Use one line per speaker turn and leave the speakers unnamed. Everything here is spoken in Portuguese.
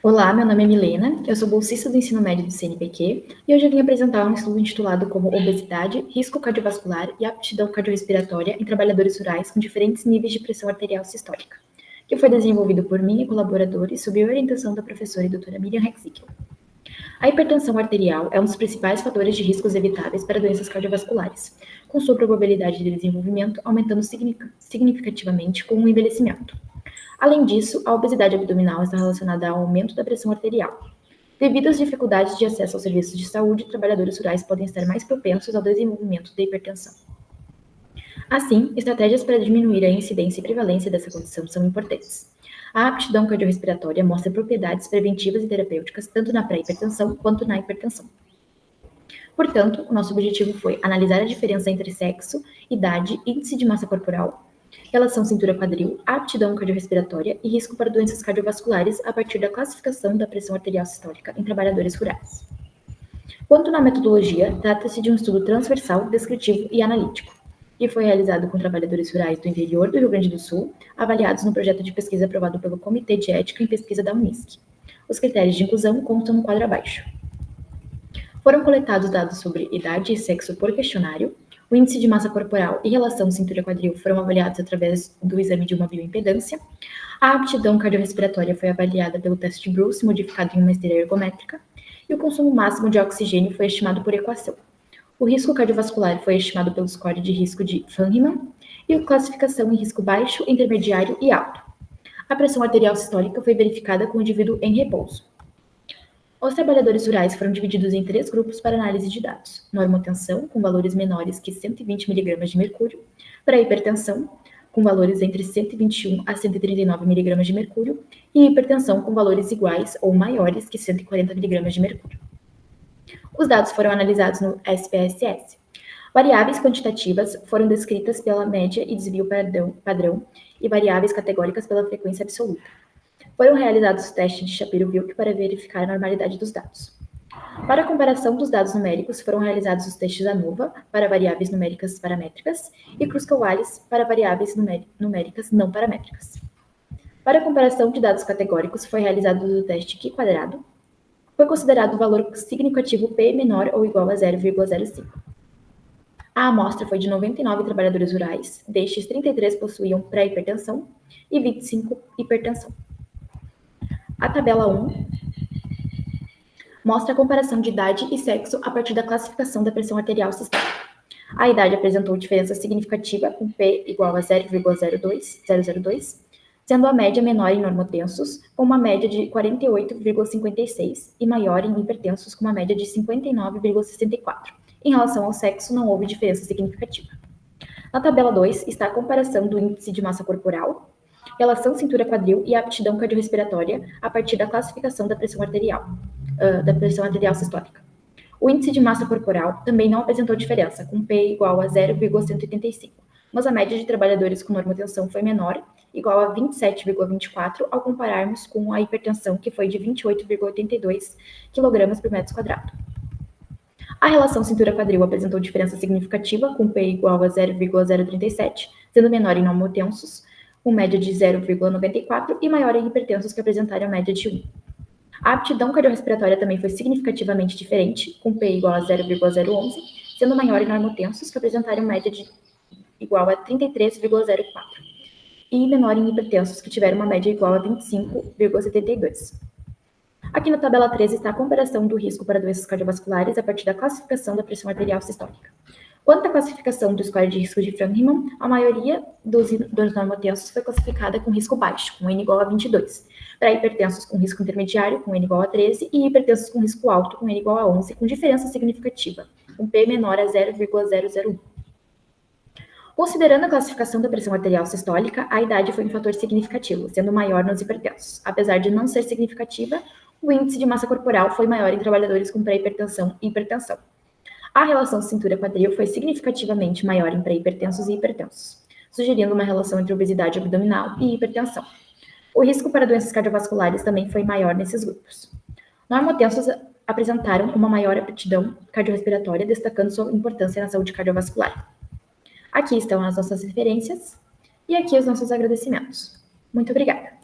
Olá, meu nome é Milena, eu sou bolsista do ensino médio do CNPq e hoje eu vim apresentar um estudo intitulado como Obesidade, Risco Cardiovascular e Aptidão Cardiorrespiratória em Trabalhadores Rurais com Diferentes Níveis de Pressão Arterial Sistólica, que foi desenvolvido por mim e colaboradores sob a orientação da professora e doutora Miriam Hexickel. A hipertensão arterial é um dos principais fatores de riscos evitáveis para doenças cardiovasculares, com sua probabilidade de desenvolvimento aumentando significativamente com o envelhecimento. Além disso, a obesidade abdominal está relacionada ao aumento da pressão arterial. Devido às dificuldades de acesso aos serviços de saúde, trabalhadores rurais podem estar mais propensos ao desenvolvimento da hipertensão. Assim, estratégias para diminuir a incidência e prevalência dessa condição são importantes. A aptidão cardiorrespiratória mostra propriedades preventivas e terapêuticas tanto na pré-hipertensão quanto na hipertensão. Portanto, o nosso objetivo foi analisar a diferença entre sexo, idade, índice de massa corporal, relação cintura-quadril, aptidão cardiorrespiratória e risco para doenças cardiovasculares a partir da classificação da pressão arterial sistólica em trabalhadores rurais. Quanto na metodologia, trata-se de um estudo transversal, descritivo e analítico, e foi realizado com trabalhadores rurais do interior do Rio Grande do Sul, avaliados no projeto de pesquisa aprovado pelo Comitê de Ética em Pesquisa da Unisc. Os critérios de inclusão constam no quadro abaixo. Foram coletados dados sobre idade e sexo por questionário, o índice de massa corporal e relação cintura-quadril foram avaliados através do exame de uma bioimpedância, a aptidão cardiorrespiratória foi avaliada pelo teste de Bruce modificado em uma esteira ergométrica, e o consumo máximo de oxigênio foi estimado por equação. O risco cardiovascular foi estimado pelo score de risco de Fahnemann e a classificação em risco baixo, intermediário e alto. A pressão arterial sistólica foi verificada com o indivíduo em repouso. Os trabalhadores rurais foram divididos em 3 grupos para análise de dados: normotensão, com valores menores que 120 mg de mercúrio, pré-hipertensão, com valores entre 121 a 139 mg de mercúrio, e hipertensão com valores iguais ou maiores que 140 mg de mercúrio. Os dados foram analisados no SPSS. Variáveis quantitativas foram descritas pela média e desvio padrão e variáveis categóricas pela frequência absoluta. Foram realizados os testes de Shapiro-Wilk para verificar a normalidade dos dados. Para a comparação dos dados numéricos, foram realizados os testes ANOVA para variáveis numéricas paramétricas e Kruskal-Wallis para variáveis numéricas não paramétricas. Para a comparação de dados categóricos, foi realizado o teste Q-quadrado. Foi considerado o valor significativo P menor ou igual a 0,05. A amostra foi de 99 trabalhadores rurais, destes 33 possuíam pré-hipertensão e 25 hipertensão. A tabela 1 mostra a comparação de idade e sexo a partir da classificação da pressão arterial sistólica. A idade apresentou diferença significativa, com P igual a 0,002, sendo a média menor em normotensos, com uma média de 48,56, e maior em hipertensos, com uma média de 59,64. Em relação ao sexo, não houve diferença significativa. Na tabela 2 está a comparação do índice de massa corporal, relação cintura-quadril e aptidão cardiorrespiratória a partir da classificação da pressão arterial sistólica. O índice de massa corporal também não apresentou diferença, com P igual a 0,185, mas a média de trabalhadores com normotensão foi menor, igual a 27,24, ao compararmos com a hipertensão, que foi de 28,82 kg por metro quadrado. A relação cintura-quadril apresentou diferença significativa, com P igual a 0,037, sendo menor em normotensos, com média de 0,94, e maior em hipertensos, que apresentaram a média de 1. A aptidão cardiorrespiratória também foi significativamente diferente, com P igual a 0,011, sendo maior em normotensos, que apresentaram média de igual a 33,04, e menor em hipertensos, que tiveram uma média igual a 25,72. Aqui na tabela 13 está a comparação do risco para doenças cardiovasculares a partir da classificação da pressão arterial sistólica. Quanto à classificação do score de risco de Fahnemann, a maioria dos normotensos foi classificada com risco baixo, com N igual a 22, para hipertensos com risco intermediário, com N igual a 13, e hipertensos com risco alto, com N igual a 11, com diferença significativa, com P menor a 0,001. Considerando a classificação da pressão arterial sistólica, a idade foi um fator significativo, sendo maior nos hipertensos. Apesar de não ser significativa, o índice de massa corporal foi maior em trabalhadores com pré-hipertensão e hipertensão. A relação cintura-quadril foi significativamente maior em pré-hipertensos e hipertensos, sugerindo uma relação entre obesidade abdominal e hipertensão. O risco para doenças cardiovasculares também foi maior nesses grupos. Normotensos apresentaram uma maior aptidão cardiorrespiratória, destacando sua importância na saúde cardiovascular. Aqui estão as nossas referências e aqui os nossos agradecimentos. Muito obrigada.